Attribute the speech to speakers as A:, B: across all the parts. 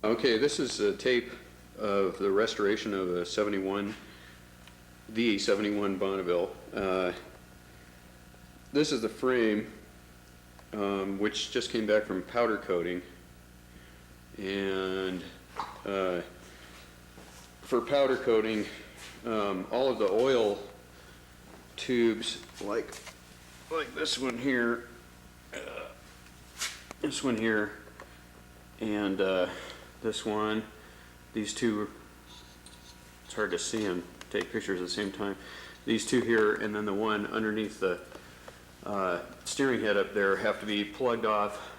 A: Okay, this is a tape of the restoration of a 71, the 71 Bonneville. This is the frame, which just came back from powder coating. And for powder coating, all of the oil tubes, like this one here, and this one, these two, it's hard to see and take pictures at the same time. These two here, and then the one underneath the steering head up there, have to be plugged off,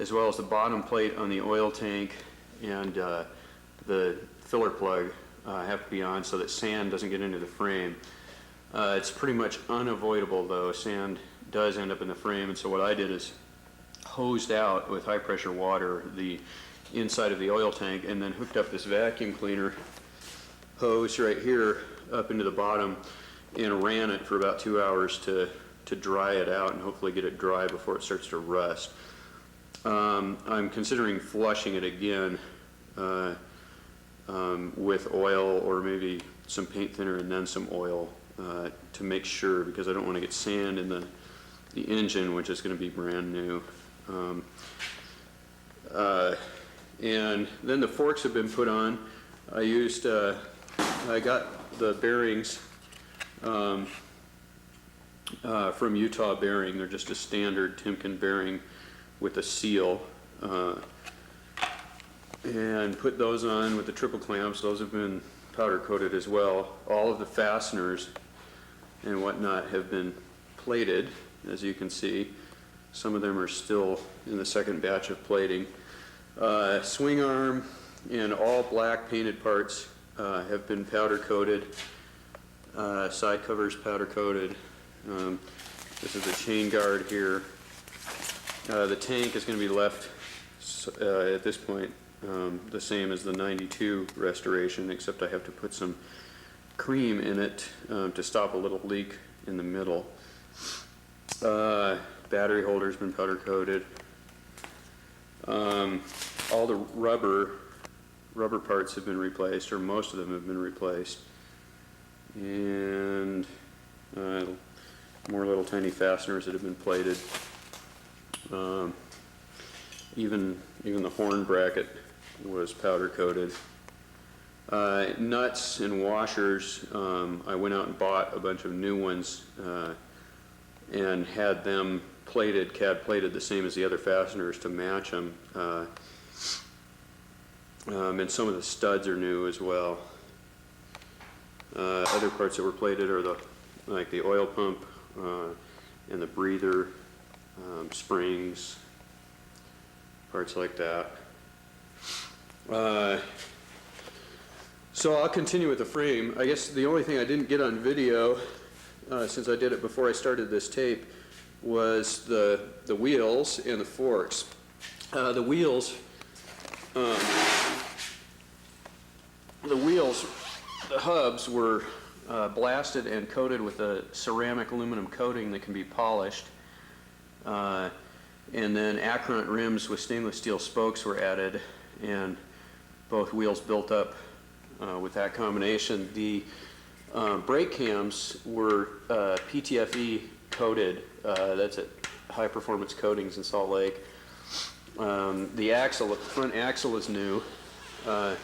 A: as well as the bottom plate on the oil tank and the filler plug have to be on so that sand doesn't get into the frame. It's pretty much unavoidable though. Sand does end up in the frame, and so what I did is hosed out with high pressure water the inside of the oil tank, and then hooked up this vacuum cleaner hose right here up into the bottom and ran it for about 2 hours to dry it out and hopefully get it dry before it starts to rust. I'm considering flushing it again with oil, or maybe some paint thinner and then some oil to make sure, because I don't want to get sand in the engine, which is going to be brand new. And then the forks have been put on. I used, I got the bearings from Utah Bearing. They're just a standard Timken bearing with a seal. And put those on with the triple clamps. Those have been powder coated as well. All of the fasteners and whatnot have been plated, as you can see. Some of them are still in the second batch of plating. Swing arm and all black painted parts have been powder coated. Side covers powder coated. This is the chain guard here. The tank is going to be left at this point the same as the 92 restoration, except I have to put some cream in it to stop a little leak in the middle. Battery holder's been powder coated. All the rubber parts have been replaced, or most of them have been replaced. And more little tiny fasteners that have been plated. Even the horn bracket was powder coated. Nuts and washers, I went out and bought a bunch of new ones and had them plated, CAD plated, the same as the other fasteners to match them. And some of the studs are new as well. Other parts that were plated are like the oil pump and the breather, springs, parts like that. So I'll continue with the frame. I guess the only thing I didn't get on video, since I did it before I started this tape, was the wheels and the forks. The wheels, the hubs were blasted and coated with a ceramic aluminum coating that can be polished. And then Acront rims with stainless steel spokes were added, and both wheels built up with that combination. The brake cams were PTFE coated. That's at High Performance Coatings in Salt Lake. The axle, the front axle is new. The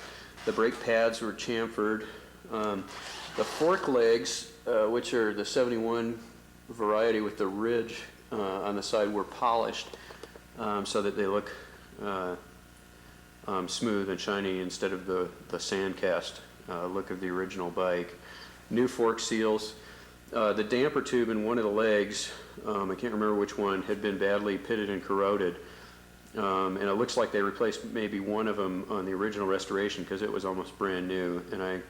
A: brake pads were chamfered. The fork legs, which are the 71 variety with the ridge on the side, were polished so that they look smooth and shiny instead of the sand cast look of the original bike. New fork seals. The damper tube in one of the legs, I can't remember which one, had been badly pitted and corroded. And it looks like they replaced maybe one of them on the original restoration because it was almost brand new, and I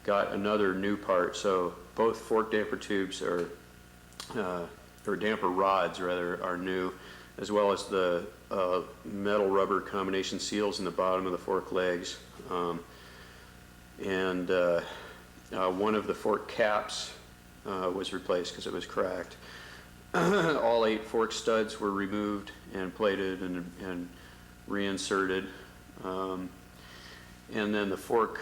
A: got another new part. So both fork damper tubes or damper rods rather are new, as well as the metal rubber combination seals in the bottom of the fork legs. And one of the fork caps was replaced because it was cracked. All 8 fork studs were removed and plated and reinserted. And then the fork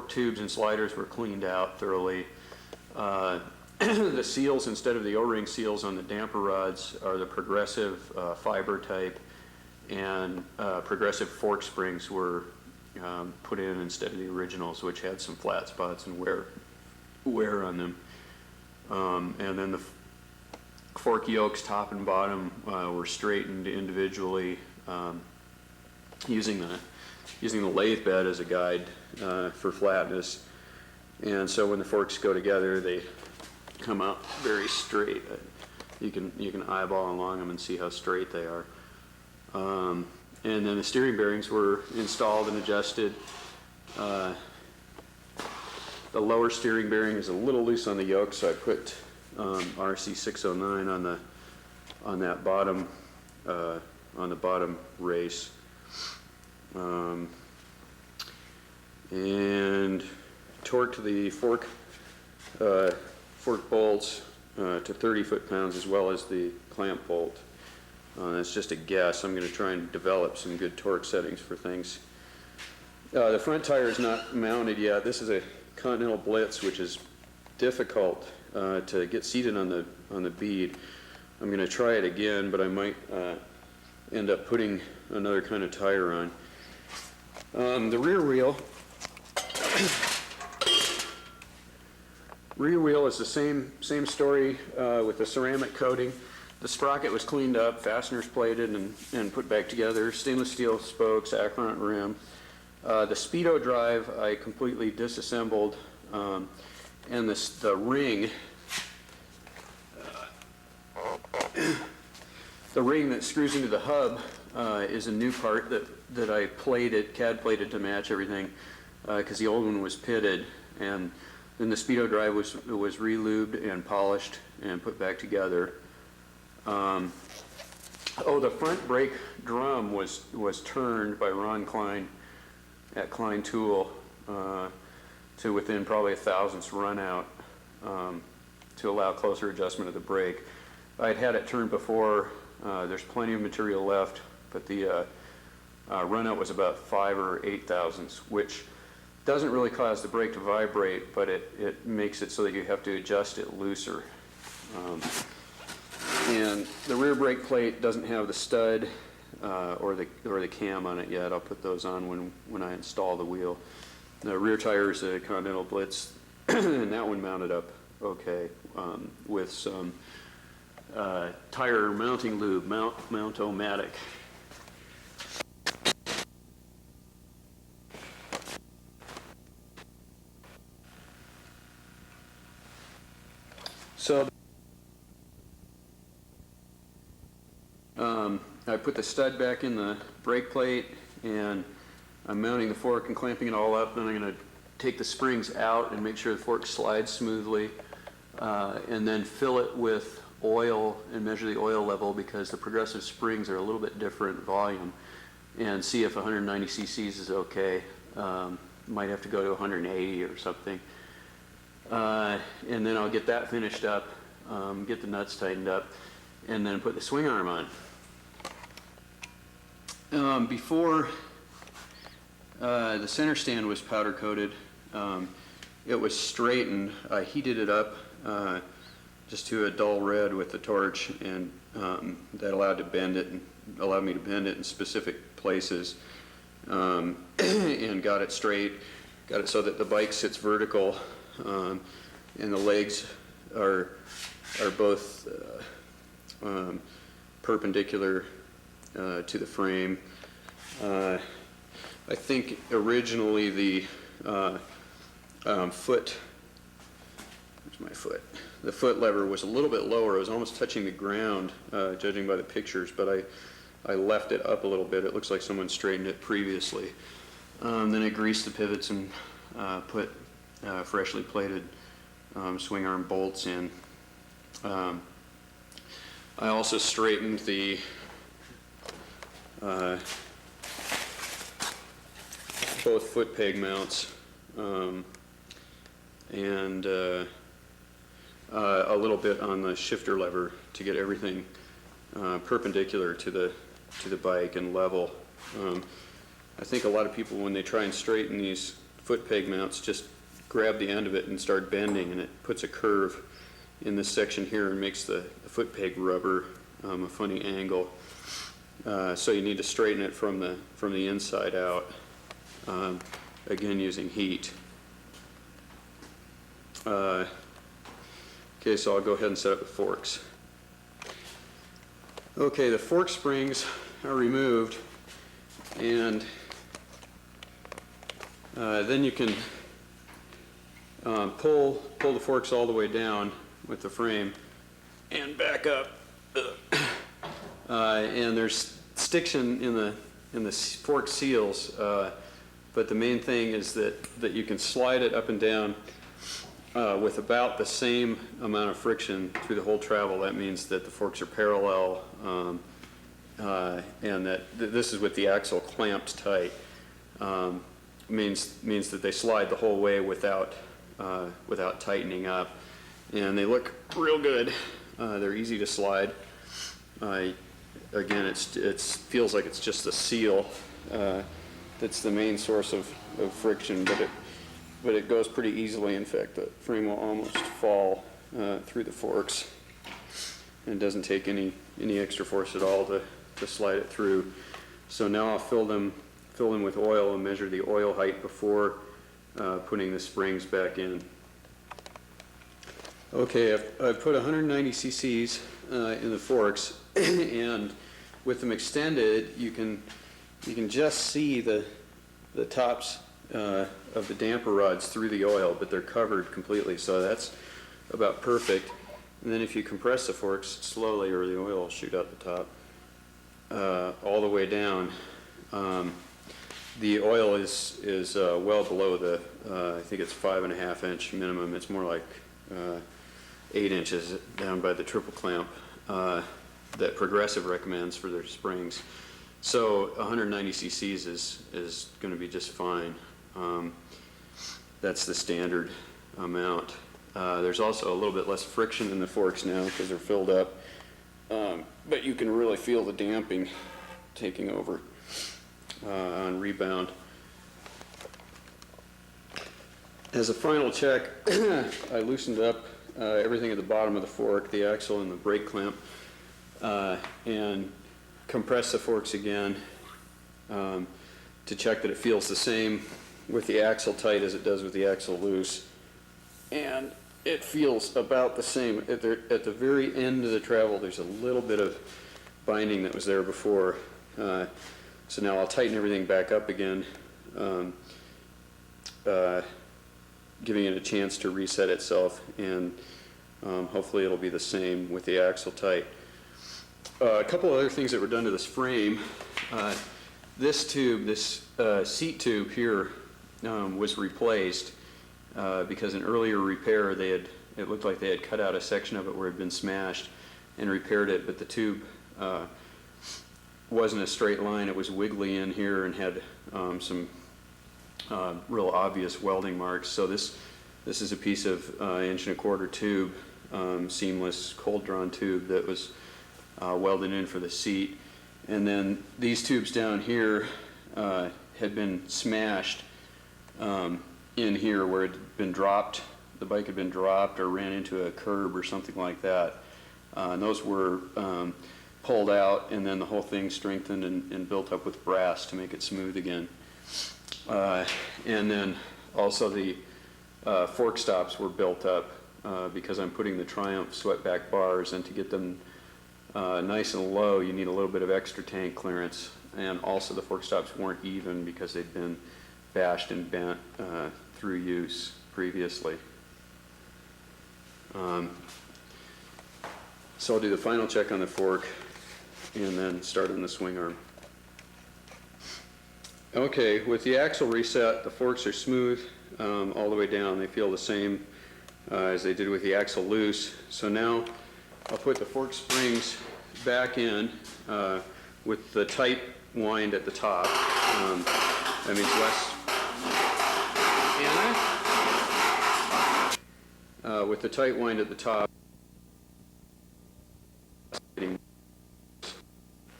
A: tubes and sliders were cleaned out thoroughly. The seals, instead of the O-ring seals on the damper rods, are the progressive fiber type, and progressive fork springs were put in instead of the originals, which had some flat spots and wear on them. And then the fork yokes, top and bottom, were straightened individually using the lathe bed as a guide for flatness. And so when the forks go together, they come out very straight. You can eyeball along them and see how straight they are. And then the steering bearings were installed and adjusted. The lower steering bearing is a little loose on the yoke, so I put RC 609 on that bottom on the bottom race. And torqued the fork bolts to 30 foot-pounds, as well as the clamp bolt. That's just a guess. I'm going to try and develop some good torque settings for things. The front tire is not mounted yet. This is a Continental Blitz, which is difficult to get seated on the bead. I'm going to try it again, but I might end up putting another kind of tire on. The rear wheel is the same story with the ceramic coating. The sprocket was cleaned up, fasteners plated and put back together, stainless steel spokes, Acronaut rim. The speedo drive I completely disassembled, and the ring, that screws into the hub is a new part that I CAD plated to match everything, because the old one was pitted, and then the speedo drive was re-lubed and polished and put back together. The front brake drum was turned by Ron Klein at Klein Tool to within probably a thousandths run out to allow closer adjustment of the brake. I'd had it turned before. There's plenty of material left, but the run out was about 5 or 8 thousandths, which doesn't really cause the brake to vibrate, but it makes it so that you have to adjust it looser. And the rear brake plate doesn't have the stud or the cam on it yet. I'll put those on when I install the wheel. The rear tire is a Continental Blitz, and that one mounted up okay with some tire mounting lube, Mount-O-Matic. So I put the stud back in the brake plate, and I'm mounting the fork and clamping it all up. Then I'm going to take the springs out and make sure the fork slides smoothly, and then fill it with oil and measure the oil level, because the progressive springs are a little bit different volume, and see if 190 cc's is okay. Might have to go to 180 or something. And then I'll get that finished up, get the nuts tightened up, and then put the swing arm on. Before the center stand was powder coated, it was straightened. I heated it up just to a dull red with the torch, and that allowed me to bend it in specific places, and got it straight, got it so that the bike sits vertical, and the legs are both perpendicular to the frame. I think originally the foot, where's my foot? The foot lever was a little bit lower. It was almost touching the ground, judging by the pictures, but I left it up a little bit. It looks like someone straightened it previously. Then I greased the pivots and put freshly plated swing arm bolts in. I also straightened the both foot peg mounts, and a little bit on the shifter lever to get everything perpendicular to the bike and level. I think a lot of people, when they try and straighten these foot peg mounts, just grab the end of it and start bending, and it puts a curve in this section here and makes the foot peg rubber a funny angle. So you need to straighten it from the inside out, again using heat. Okay, so I'll go ahead and set up the forks. Okay, the fork springs are removed, and then you can pull the forks all the way down with the frame and back up. And there's sticks in the fork seals, but the main thing is that you can slide it up and down with about the same amount of friction through the whole travel. That means that the forks are parallel, and that this is with the axle clamped tight. Means that they slide the whole way without tightening up, and they look real good. They're easy to slide. Again, it feels like it's just the seal that's the main source of friction, but it goes pretty easily. In fact, the frame will almost fall through the forks, and it doesn't take any extra force at all to slide it through. So now I'll fill them with oil and measure the oil height before putting the springs back in. Okay, I've put 190 cc's in the forks, and with them extended, you can just see the tops of the damper rods through the oil, but they're covered completely, so that's about perfect. And then if you compress the forks slowly, or the oil will shoot out the top all the way down. The oil is well below the I think it's 5.5 inch minimum. It's more like 8 inches down by the triple clamp that Progressive recommends for their springs. So 190 cc's is going to be just fine. That's the standard amount. There's also a little bit less friction in the forks now because they're filled up, but you can really feel the damping taking over on rebound. As a final check, I loosened up everything at the bottom of the fork, the axle and the brake clamp, and compressed the forks again to check that it feels the same with the axle tight as it does with the axle loose. And it feels about the same. At the very end of the travel, there's a little bit of binding that was there before. So now I'll tighten everything back up again, giving it a chance to reset itself, and hopefully it'll be the same with the axle tight. A couple other things that were done to this frame. This tube, this seat tube here, was replaced because in earlier repair it looked like they had cut out a section of it where it had been smashed and repaired it, but the tube wasn't a straight line. It was wiggly in here and had some real obvious welding marks. So this is a piece of 1.25 inch tube, seamless cold drawn tube that was welded in for the seat. And then these tubes down here had been smashed in here where it had been dropped. The bike had been dropped or ran into a curb or something like that. And those were pulled out, and then the whole thing strengthened and built up with brass to make it smooth again. And then also the fork stops were built up because I'm putting the Triumph sweatback bars, and to get them nice and low you need a little bit of extra tank clearance, and also the fork stops weren't even because they'd been bashed and bent through use previously. So I'll do the final check on the fork and then start on the swing arm. Okay, with the axle reset, the forks are smooth all the way down. They feel the same as they did with the axle loose. So now I'll put the fork springs back in with the tight wind at the top. That means less. With the tight wind at the top,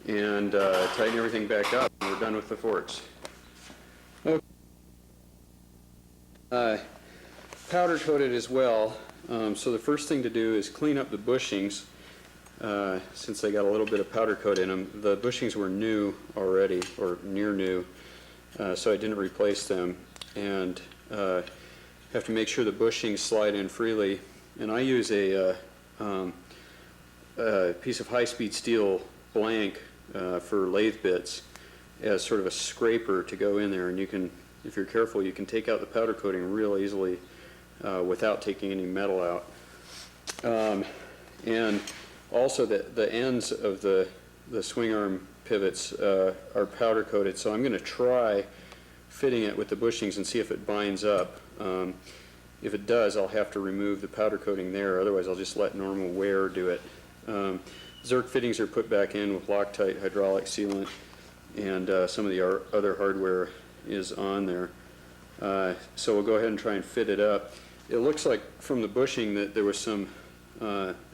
A: and tighten everything back up, and we're done with the forks. Powder coated as well. So the first thing to do is clean up the bushings, since they got a little bit of powder coat in them. The bushings were new already, or near new, so I didn't replace them. And have to make sure the bushings slide in freely. And I use a piece of high-speed steel blank for lathe bits as sort of a scraper to go in there. And you can, if you're careful, you can take out the powder coating real easily without taking any metal out. And also the ends of the swing arm pivots are powder coated, so I'm going to try fitting it with the bushings and see if it binds up. If it does, I'll have to remove the powder coating there, otherwise I'll just let normal wear do it. Zerk fittings are put back in with Loctite hydraulic sealant, and some of the other hardware is on there. So we'll go ahead and try and fit it up. It looks like from the bushing that there was some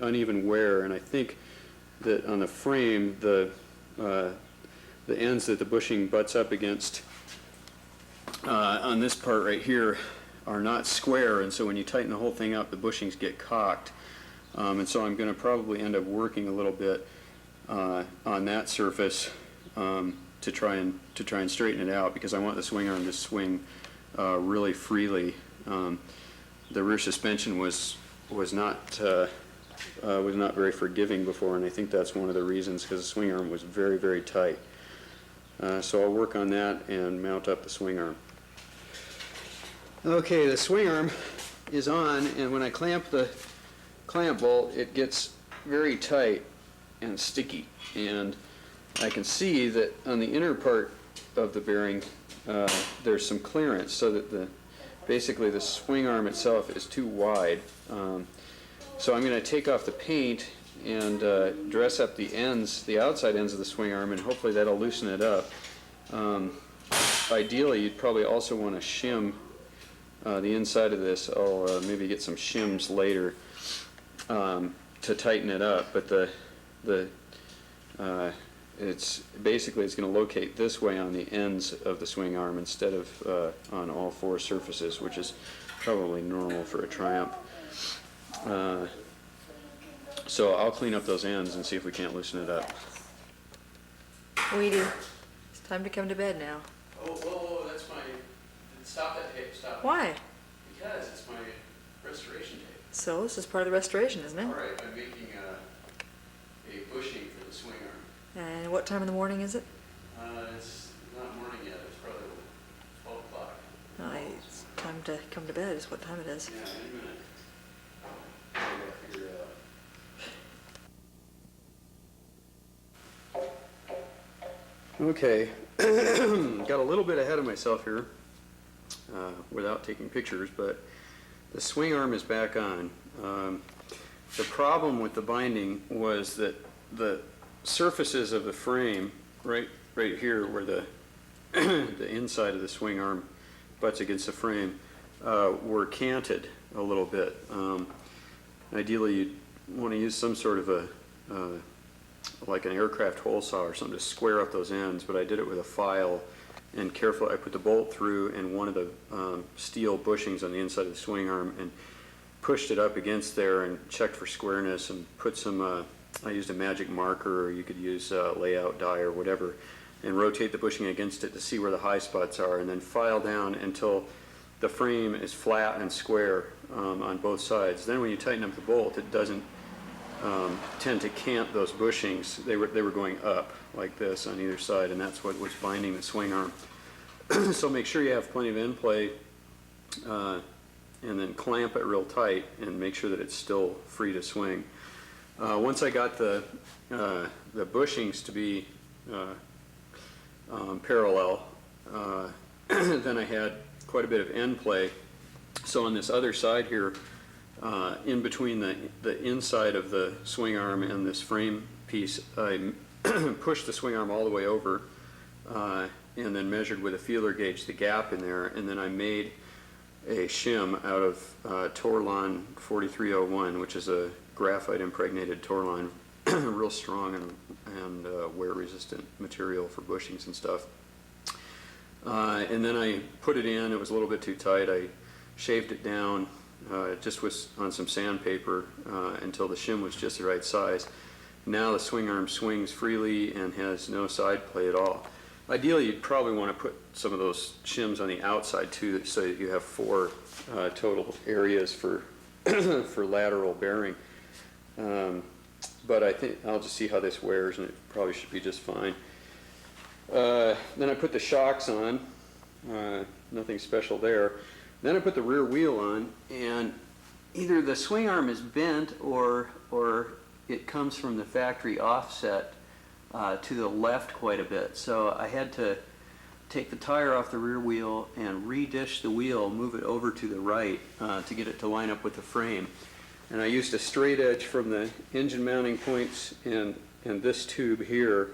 A: uneven wear, and I think that on the frame, the ends that the bushing butts up against on this part right here are not square, and so when you tighten the whole thing up, the bushings get cocked. And so I'm going to probably end up working a little bit on that surface to try and straighten it out, because I want the swing arm to swing really freely. The rear suspension was not very forgiving before, and I think that's one of the reasons, because the swing arm was very, very tight. So I'll work on that and mount up the swing arm. Okay, the swing arm is on, and when I clamp the clamp bolt, it gets very tight and sticky, and I can see that on the inner part of the bearing there's some clearance, so that basically the swing arm itself is too wide. So I'm going to take off the paint and dress up the ends, the outside ends of the swing arm, and hopefully that'll loosen it up. Ideally, you'd probably also want to shim the inside of this. I'll maybe get some shims later to tighten it up, but it's going to locate this way on the ends of the swing arm instead of on all four surfaces, which is probably normal for a Triumph. So I'll clean up those ends and see if we can't loosen it up.
B: Weedy, it's time to come to bed now.
A: Oh, whoa, that's my... Stop that tape, stop.
B: Why?
A: Because it's my restoration tape.
B: So this is part of the restoration, isn't it?
A: All right, I'm making a bushing for the swing arm.
B: And what time in the morning is it?
A: It's not morning yet, it's probably 12 o'clock.
B: It's time to come to bed is what time it is.
A: Yeah, any minute. I gotta figure it out. Okay, got a little bit ahead of myself here without taking pictures, but the swing arm is back on. The problem with the binding was that the surfaces of the frame, right here where the the inside of the swing arm butts against the frame, were canted a little bit. Ideally, you'd want to use some sort of a like an aircraft hole saw or something to square up those ends, but I did it with a file, and carefully I put the bolt through in one of the steel bushings on the inside of the swing arm and pushed it up against there and checked for squareness and put some, I used a magic marker, or you could use layout die or whatever, and rotate the bushing against it to see where the high spots are, and then file down until the frame is flat and square on both sides. Then when you tighten up the bolt, it doesn't tend to cant those bushings. They were going up like this on either side, and that's what was binding the swing arm. So make sure you have plenty of end play, and then clamp it real tight and make sure that it's still free to swing. Once I got the bushings to be parallel, then I had quite a bit of end play. So on this other side here, in between the inside of the swing arm and this frame piece, I pushed the swing arm all the way over and then measured with a feeler gauge the gap in there, and then I made a shim out of Torlon 4301, which is a graphite impregnated Torlon, real strong and wear resistant material for bushings and stuff. And then I put it in. It was a little bit too tight. I shaved it down just on some sandpaper until the shim was just the right size. Now the swing arm swings freely and has no side play at all. Ideally, you'd probably want to put some of those shims on the outside too, so that you have 4 total areas for for lateral bearing. But I think I'll just see how this wears, and it probably should be just fine. Then I put the shocks on, nothing special there. Then I put the rear wheel on, and either the swing arm is bent or it comes from the factory offset to the left quite a bit. So I had to take the tire off the rear wheel and redish the wheel, move it over to the right to get it to line up with the frame. And I used a straight edge from the engine mounting points and this tube here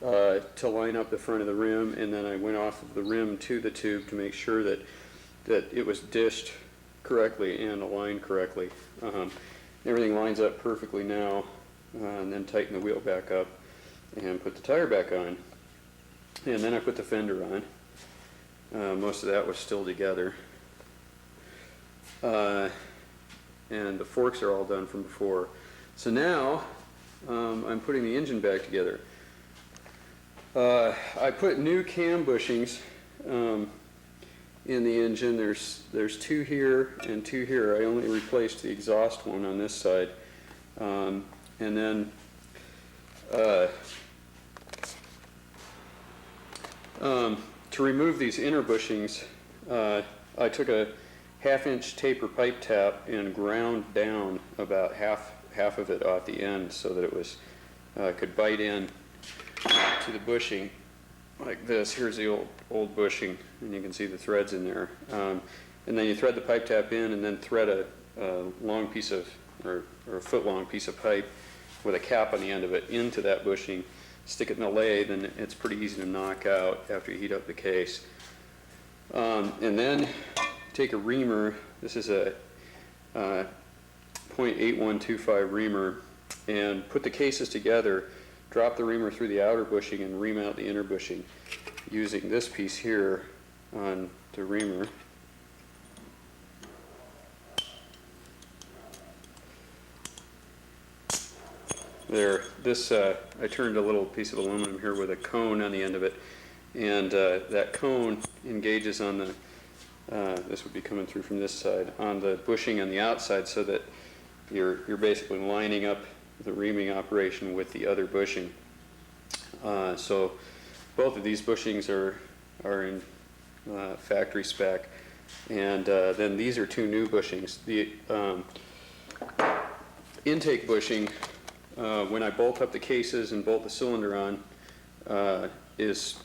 A: to line up the front of the rim, and then I went off of the rim to the tube to make sure that it was dished correctly and aligned correctly. Everything lines up perfectly now, and then tighten the wheel back up and put the tire back on. And then I put the fender on. Most of that was still together. And the forks are all done from before. So now I'm putting the engine back together. I put new cam bushings in the engine. There's 2 here and 2 here. I only replaced the exhaust one on this side. And then to remove these inner bushings, I took a 1/2-inch taper pipe tap and ground down about half of it off the end so that it was could bite in to the bushing like this. Here's the old bushing, and you can see the threads in there. And then you thread the pipe tap in, and then thread a long piece of, or a foot-long piece of pipe with a cap on the end of it into that bushing. Stick it in the lathe, and it's pretty easy to knock out after you heat up the case. And then take a reamer. This is a .8125 reamer, and put the cases together. Drop the reamer through the outer bushing and ream out the inner bushing using this piece here on the reamer. There, this, I turned a little piece of aluminum here with a cone on the end of it, and that cone engages on the, this would be coming through from this side, on the bushing on the outside, so that you're basically lining up the reaming operation with the other bushing. So both of these bushings are in factory spec, and then these are 2 new bushings. The intake bushing, when I bolt up the cases and bolt the cylinder on, has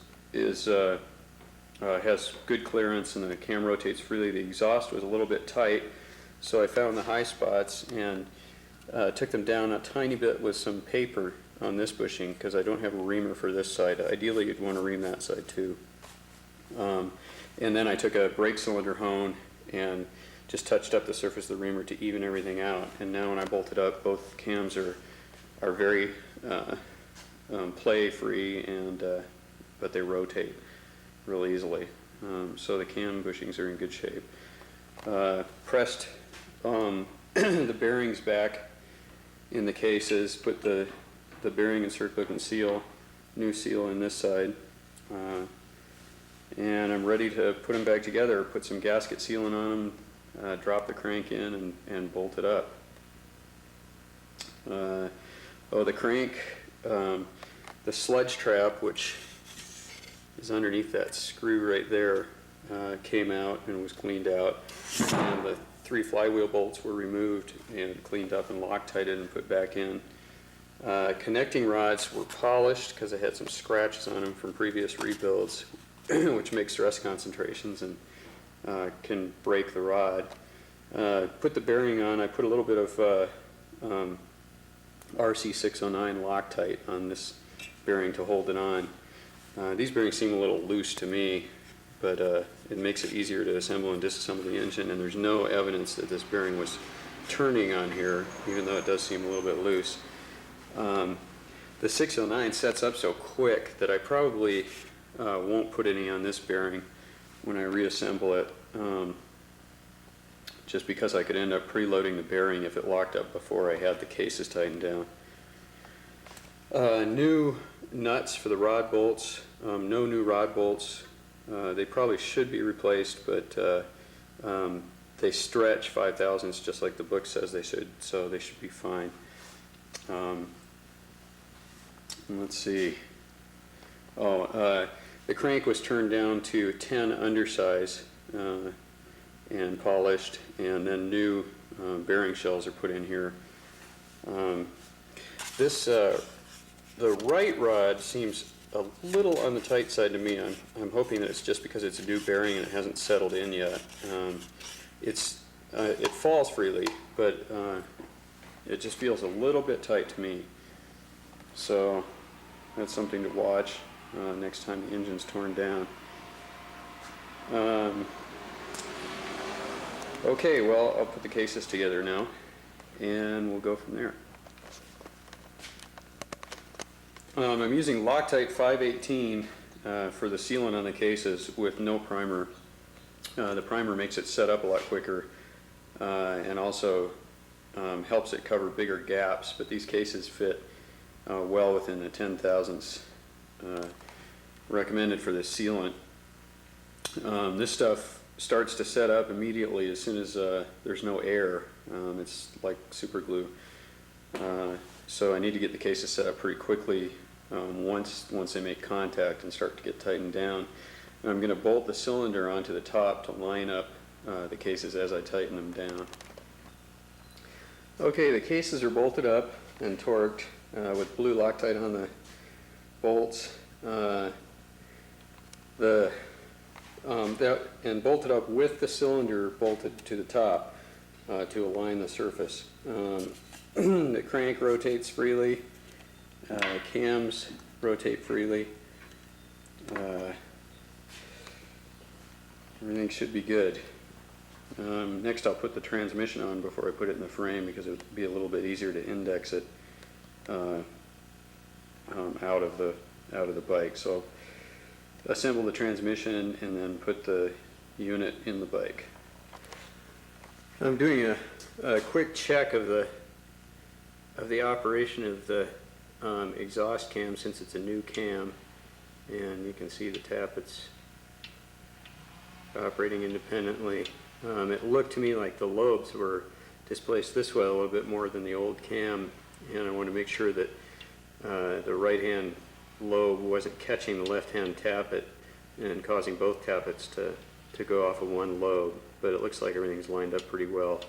A: good clearance, and the cam rotates freely. The exhaust was a little bit tight, so I found the high spots and took them down a tiny bit with some paper on this bushing, because I don't have a reamer for this side. Ideally, you'd want to ream that side too. And then I took a brake cylinder hone and just touched up the surface of the reamer to even everything out. And now when I bolt it up, both cams are very play-free, and but they rotate real easily. So the cam bushings are in good shape. Pressed the bearings back in the cases, put the bearing insert clip and seal, new seal in this side, and I'm ready to put them back together, put some gasket sealant on them, drop the crank in, and bolt it up. The crank, the sludge trap, which is underneath that screw right there, came out and was cleaned out, and the 3 flywheel bolts were removed and cleaned up and Loctited and put back in. Connecting rods were polished because I had some scratches on them from previous rebuilds, which make stress concentrations and can break the rod. Put the bearing on. I put a little bit of RC609 Loctite on this bearing to hold it on. These bearings seem a little loose to me, but it makes it easier to assemble and disassemble the engine, and there's no evidence that this bearing was turning on here, even though it does seem a little bit loose. The 609 sets up so quick that I probably won't put any on this bearing when I reassemble it. just because I could end up preloading the bearing if it locked up before I had the cases tightened down. New nuts for the rod bolts. No new rod bolts. They probably should be replaced, but they stretch 5/1000ths just like the book says they should, so they should be fine. Let's see. The crank was turned down to 10 undersize and polished, and then new bearing shells are put in here. The right rod seems a little on the tight side to me. I'm hoping that it's just because it's a new bearing and it hasn't settled in yet. It falls freely, but it just feels a little bit tight to me. So that's something to watch next time the engine's torn down. Okay, well, I'll put the cases together now, and we'll go from there. I'm using Loctite 518 for the sealant on the cases with no primer. The primer makes it set up a lot quicker and also helps it cover bigger gaps, but these cases fit well within the 10/1000ths recommended for this sealant. This stuff starts to set up immediately as soon as there's no air. It's like super glue. So I need to get the cases set up pretty quickly once they make contact and start to get tightened down. And I'm going to bolt the cylinder onto the top to line up the cases as I tighten them down. Okay, the cases are bolted up and torqued with blue Loctite on the bolts. And bolted up with the cylinder bolted to the top to align the surface. The crank rotates freely. Cams rotate freely. Everything should be good. Next I'll put the transmission on before I put it in the frame because it would be a little bit easier to index it out of the bike. So I'll assemble the transmission and then put the unit in the bike. I'm doing a quick check of the operation of the exhaust cam since it's a new cam, and you can see the tappets operating independently. It looked to me like the lobes were displaced this way a little bit more than the old cam, and I want to make sure that the right hand lobe wasn't catching the left hand tappet and causing both tappets to go off of one lobe, but it looks like everything's lined up pretty well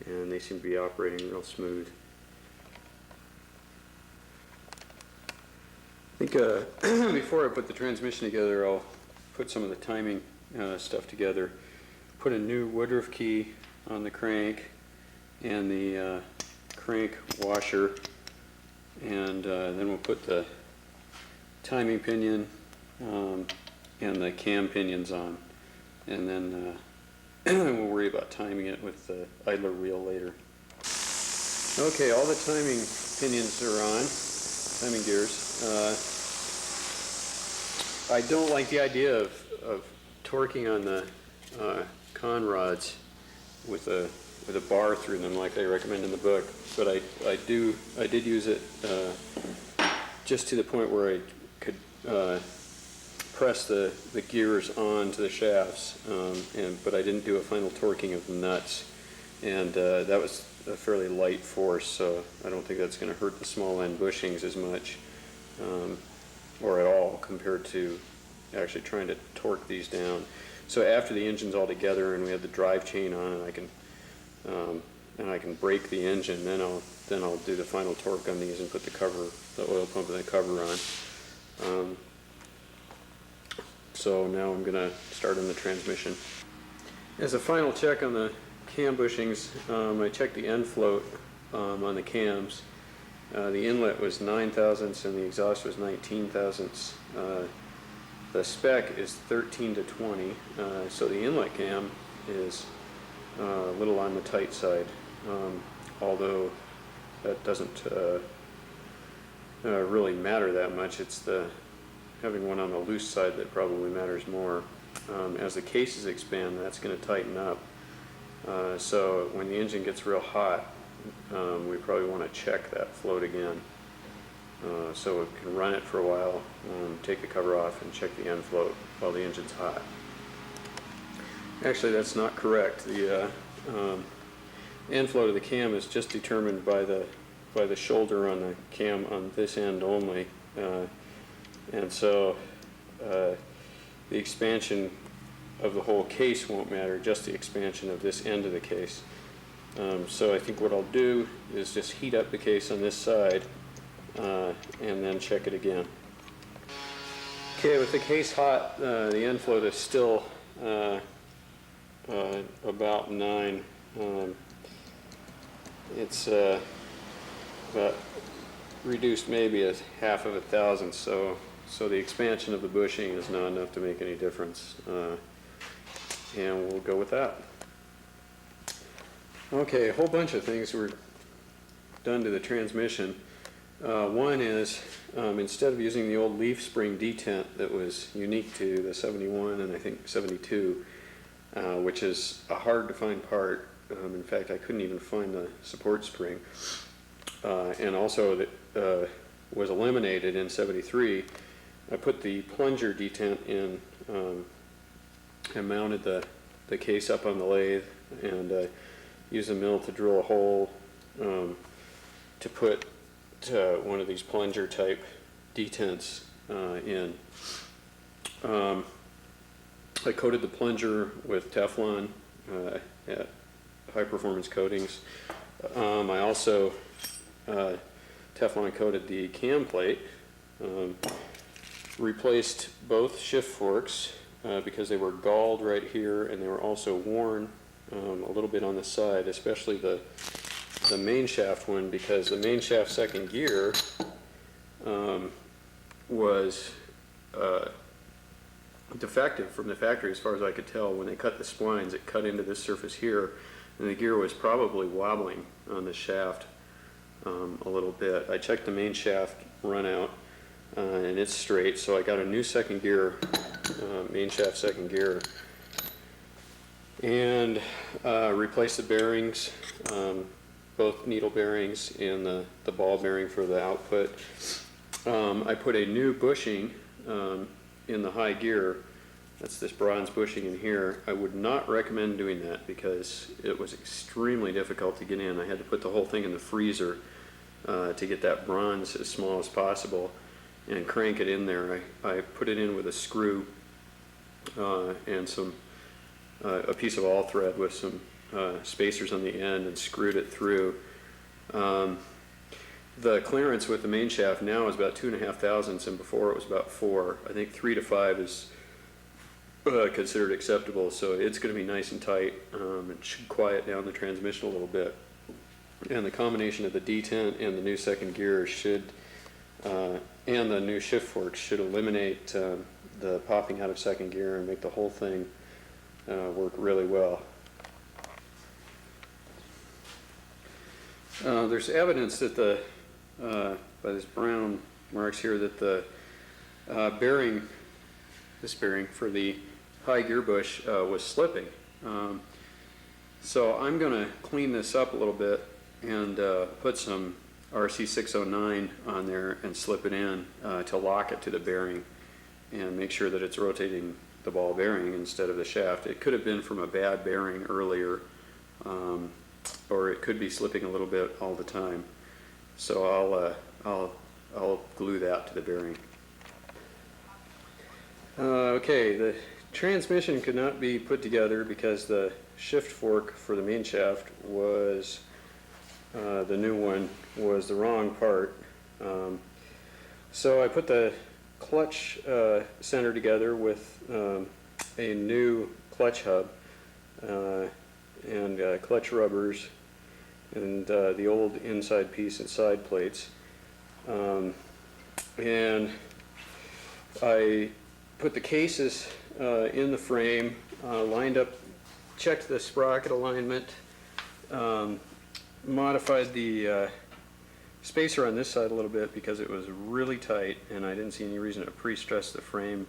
A: and they seem to be operating real smooth. I think before I put the transmission together, I'll put some of the timing stuff together. Put a new Woodruff key on the crank and the crank washer, and then we'll put the timing pinion and the cam pinions on, and then we'll worry about timing it with the idler wheel later. Okay, all the timing pinions are on, timing gears. I don't like the idea of torquing on the con rods with a bar through them like they recommend in the book, but I did use it just to the point where I could press the gears onto the shafts, but I didn't do a final torquing of the nuts, and that was a fairly light force, so I don't think that's going to hurt the small end bushings as much or at all compared to actually trying to torque these down. So after the engine's all together and we have the drive chain on, and I can brake the engine, then I'll do the final torque on these and put the oil pump and the cover on. So now I'm going to start on the transmission. As a final check on the cam bushings, I checked the end float on the cams. The inlet was 9/1000ths and the exhaust was 19/1000ths. The spec is 13 to 20, so the inlet cam is a little on the tight side, although that doesn't really matter that much. It's the having one on the loose side that probably matters more. As the cases expand, that's going to tighten up. So when the engine gets real hot, we probably want to check that float again. So we can run it for a while, take the cover off, and check the end float while the engine's hot. Actually, that's not correct. The end float of the cam is just determined by the shoulder on the cam on this end only, and so the expansion of the whole case won't matter, just the expansion of this end of the case. So I think what I'll do is just heat up the case on this side and then check it again. Okay, with the case hot, the end float is still about 9. It's about reduced maybe a half of a thousandth, so the expansion of the bushing is not enough to make any difference, and we'll go with that. Okay, a whole bunch of things were done to the transmission. One is, instead of using the old leaf spring detent that was unique to the 71 and I think 72, which is a hard to find part. In fact, I couldn't even find the support spring. And also that was eliminated in 73. I put the plunger detent in and mounted the case up on the lathe and used the mill to drill a hole to put one of these plunger type detents in. I coated the plunger with Teflon at high performance coatings. I also Teflon coated the cam plate, replaced both shift forks because they were galled right here, and they were also worn a little bit on the side, especially the main shaft one, because the main shaft second gear was defective from the factory as far as I could tell. When they cut the splines, it cut into this surface here, and the gear was probably wobbling on the shaft a little bit. I checked the main shaft run out and it's straight, so I got a new second gear, main shaft second gear, and replaced the bearings, both needle bearings and the ball bearing for the output. I put a new bushing in the high gear. That's this bronze bushing in here. I would not recommend doing that because it was extremely difficult to get in. I had to put the whole thing in the freezer to get that bronze as small as possible and crank it in there. I put it in with a screw and a piece of all thread with some spacers on the end and screwed it through. The clearance with the main shaft now is about 2.5 thousandths, and before it was about 4. I think 3 to 5 is considered acceptable, so it's going to be nice and tight. It should quiet down the transmission a little bit. And the combination of the detent and the new second gear should, and the new shift forks should eliminate the popping out of second gear and make the whole thing work really well. There's evidence that by this brown marks here, that the bearing, this bearing for the high gear bush was slipping. So I'm going to clean this up a little bit and put some RC609 on there and slip it in to lock it to the bearing and make sure that it's rotating the ball bearing instead of the shaft. It could have been from a bad bearing earlier, or it could be slipping a little bit all the time. So I'll glue that to the bearing. Okay, the transmission could not be put together because the shift fork for the main shaft was, the new one, was the wrong part. So I put the clutch center together with a new clutch hub and clutch rubbers and the old inside piece and side plates. And I put the cases in the frame, lined up, checked the sprocket alignment, modified the spacer on this side a little bit because it was really tight and I didn't see any reason to pre-stress the frame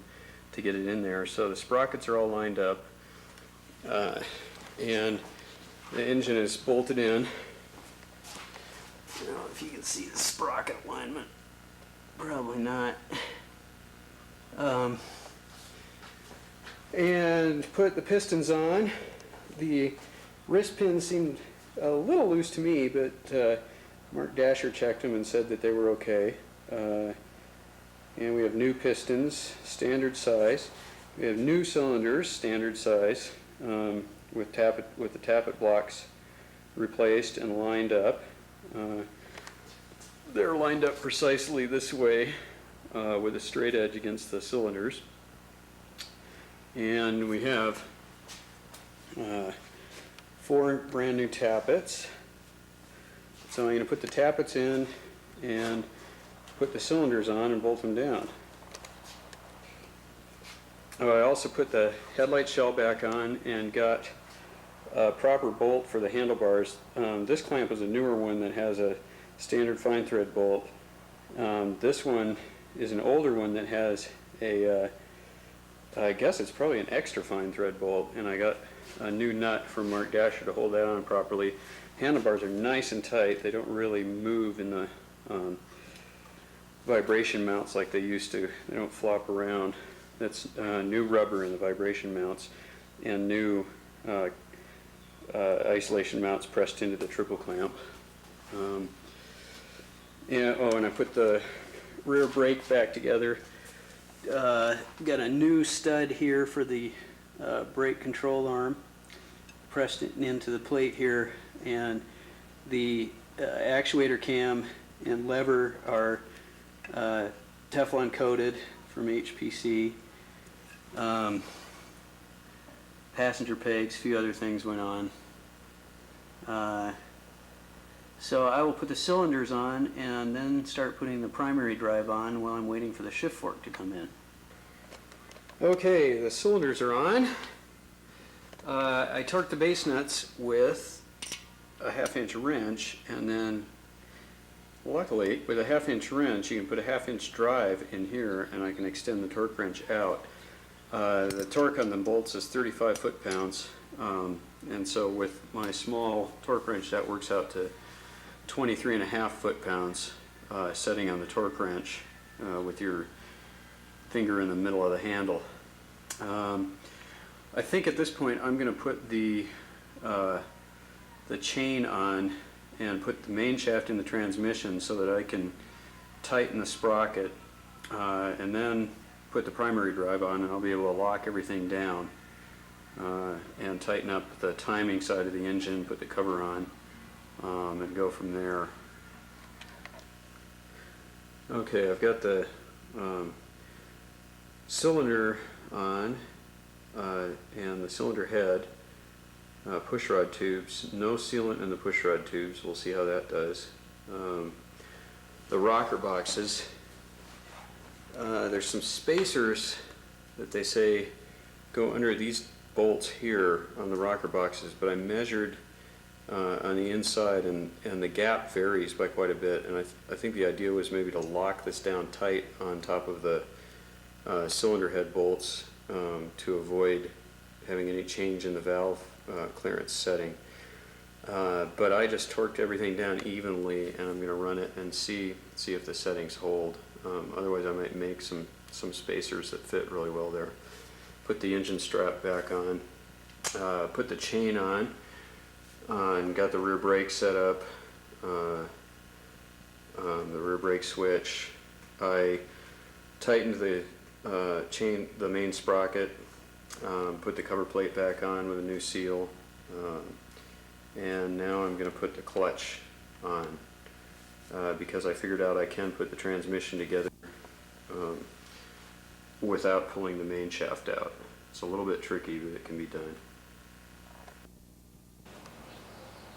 A: to get it in there. So the sprockets are all lined up, and The engine is bolted in. I don't know if you can see the sprocket alignment. Probably not. And put the pistons on. The wrist pins seemed a little loose to me, but Mark Dasher checked them and said that they were okay. And we have new pistons, standard size. We have new cylinders, standard size, with the tappet blocks replaced and lined up. They're lined up precisely this way, with a straight edge against the cylinders. And we have 4 brand new tappets. So I'm going to put the tappets in and put the cylinders on and bolt them down. Oh, I also put the headlight shell back on and got a proper bolt for the handlebars. This clamp is a newer one that has a standard fine thread bolt. This one is an older one that has a, I guess it's probably an extra fine thread bolt, and I got a new nut from Mark Dasher to hold that on properly. Handlebars are nice and tight. They don't really move in the vibration mounts like they used to. They don't flop around. That's new rubber in the vibration mounts and new isolation mounts pressed into the triple clamp. And I put the rear brake back together. Got a new stud here for the brake control arm, pressed it into the plate here, and the actuator cam and lever are Teflon coated from HPC. Passenger pegs, a few other things went on. So I will put the cylinders on and then start putting the primary drive on while I'm waiting for the shift fork to come in. Okay, the cylinders are on. I torqued the base nuts with a 1/2-inch wrench, and then luckily with a 1/2-inch wrench you can put a 1/2-inch drive in here and I can extend the torque wrench out. The torque on the bolts is 35 foot-pounds, and so with my small torque wrench that works out to 23.5 foot-pounds setting on the torque wrench with your finger in the middle of the handle. I think at this point I'm going to put the chain on and put the main shaft in the transmission so that I can tighten the sprocket and then put the primary drive on, and I'll be able to lock everything down and tighten up the timing side of the engine, put the cover on, and go from there. Okay, I've got the cylinder on and the cylinder head, pushrod tubes, no sealant in the pushrod tubes. We'll see how that does. The rocker boxes, there's some spacers that they say go under these bolts here on the rocker boxes, but I measured on the inside and the gap varies by quite a bit, and I think the idea was maybe to lock this down tight on top of the cylinder head bolts to avoid having any change in the valve clearance setting. But I just torqued everything down evenly, and I'm going to run it and see if the settings hold. Otherwise I might make some spacers that fit really well there. Put the engine strap back on, put the chain on, and got the rear brake set up, the rear brake switch. I tightened the chain, the main sprocket, put the cover plate back on with a new seal, and now I'm going to put the clutch on because I figured out I can put the transmission together without pulling the main shaft out. It's a little bit tricky, but it can be done.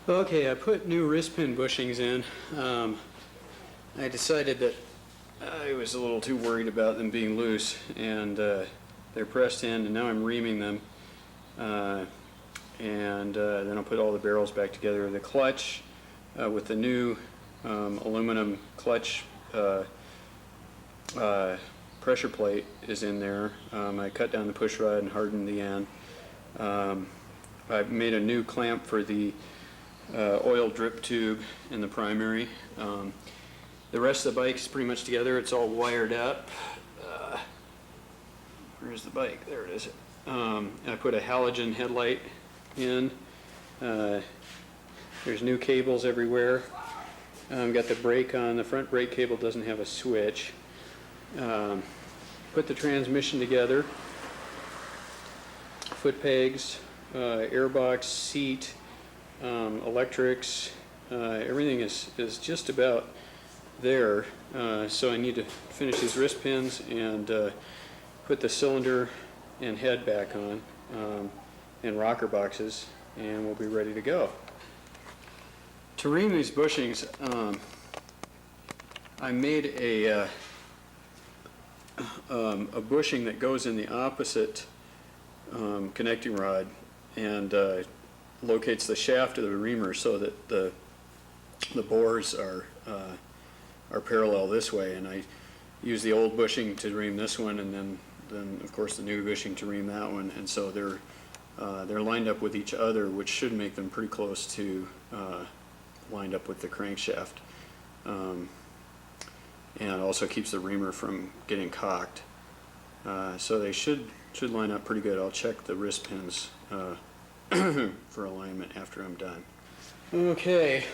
A: Okay, I put new wrist pin bushings in. I decided that I was a little too worried about them being loose, and they're pressed in, and now I'm reaming them. And then I'll put all the barrels back together. The clutch with the new aluminum clutch pressure plate is in there. I cut down the push rod and hardened the end. I made a new clamp for the oil drip tube in the primary. The rest of the bike is pretty much together. It's all wired up. Where's the bike? There it is. I put a halogen headlight in. There's new cables everywhere. Got the brake on. The front brake cable doesn't have a switch. Put the transmission together. Foot pegs, airbox, seat, electrics. Everything is just about there. So I need to finish these wrist pins and put the cylinder and head back on, and rocker boxes, and we'll be ready to go. To ream these bushings, I made a bushing that goes in the opposite connecting rod and locates the shaft of the reamer so that the bores are parallel this way, and I use the old bushing to ream this one, and then of course the new bushing to ream that one, and so they're lined up with each other, which should make them pretty close to lined up with the crankshaft, and also keeps the reamer from getting cocked. So they should line up pretty good. I'll check the wrist pins for alignment after I'm done. Okay,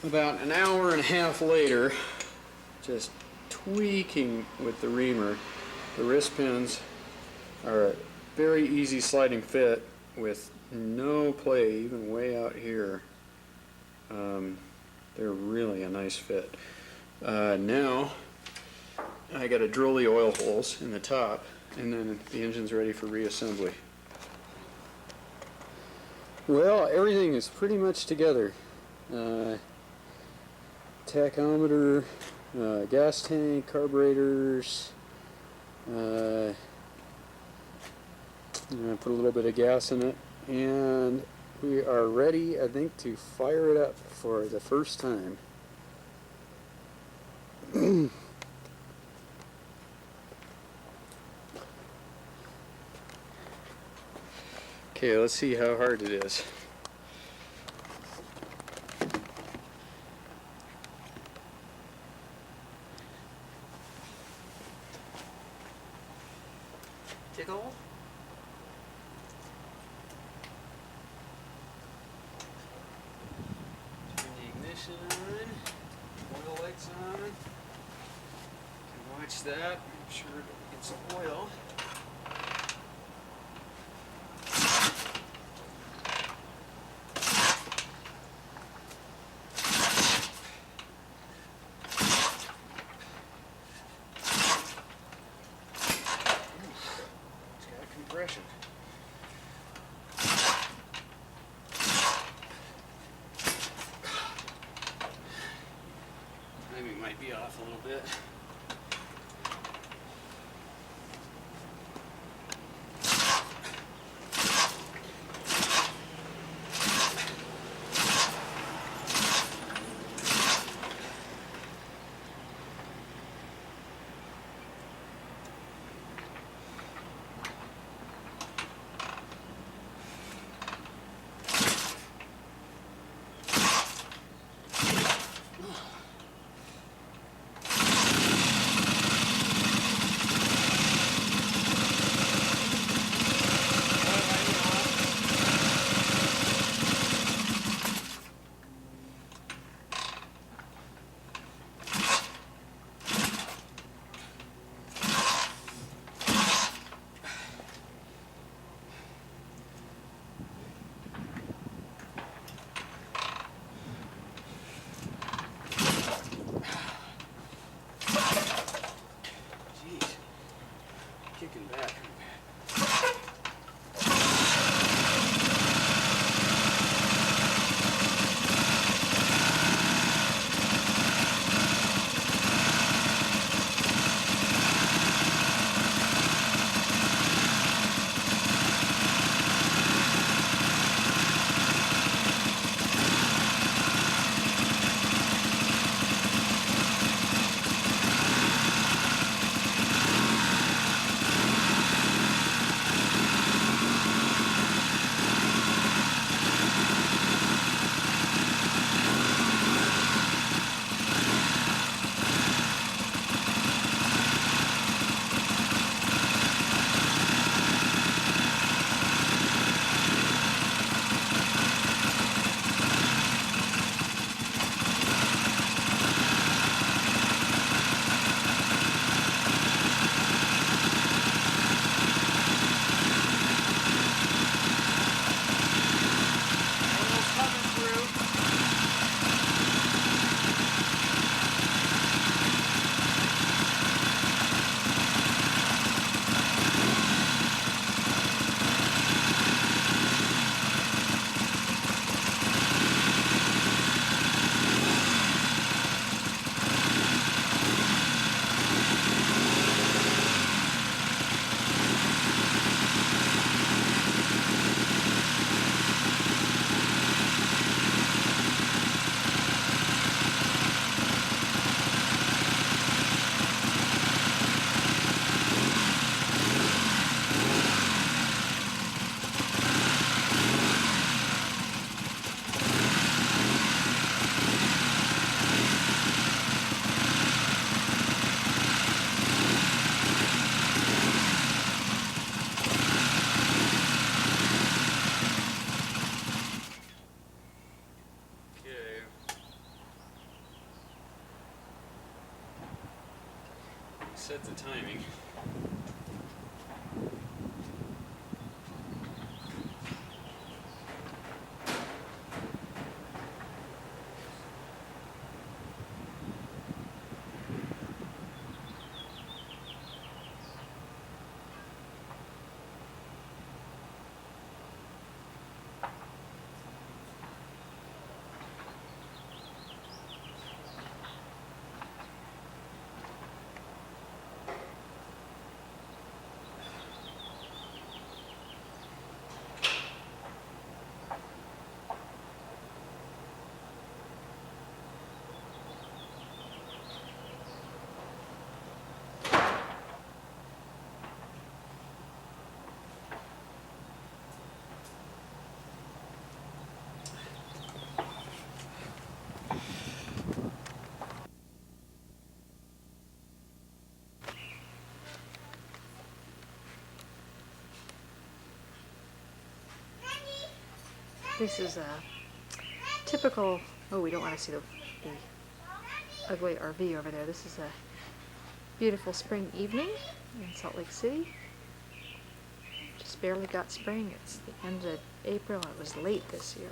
A: about an hour and a half later, just tweaking with the reamer. The wrist pins are a very easy sliding fit with no play, even way out here. They're really a nice fit. Now I got to drill the oil holes in the top, and then the engine's ready for reassembly. Well, everything is pretty much together. Tachometer, gas tank, carburetors. I put a little bit of gas in it, and we are ready, I think, to fire it up for the first time. Okay, let's see how hard it is. Tickle. Turn the ignition on. Oil lights on. Can watch that. Make sure it gets some oil. Compression. Timing might be off a little bit. Set the timing.
B: This is a typical, oh, we don't want to see the ugly RV over there. This is a beautiful spring evening in Salt Lake City. Just barely got spring. It's the end of April. It was late this year.